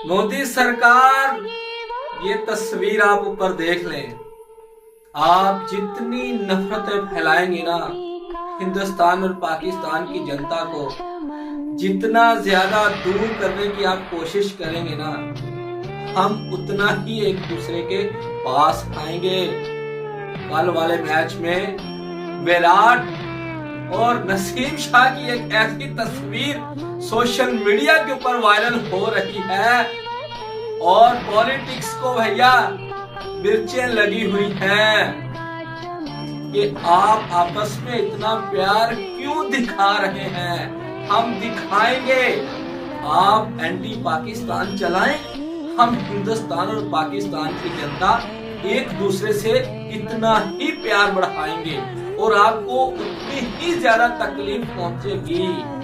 मोदी सरकार, ये तस्वीर आप ऊपर देख लें। आप जितनी नफरतें फैलाएंगे ना हिंदुस्तान और पाकिस्तान की जनता को, जितना ज्यादा दूर करने की आप कोशिश करेंगे ना, हम उतना ही एक दूसरे के पास आएंगे। कल वाले मैच में विराट और नसीम शाह की एक ऐसी तस्वीर सोशल मीडिया के ऊपर वायरल हो रही है और पॉलिटिक्स को भैया मिर्चें लगी हुई हैं कि आप आपस में इतना प्यार क्यों दिखा रहे हैं। हम दिखाएंगे। आप एंटी पाकिस्तान चलाएं, हम हिंदुस्तान और पाकिस्तान की जनता एक दूसरे से इतना ही प्यार बढ़ाएंगे और आपको उतनी ही ज्यादा तकलीफ पहुंचेगी।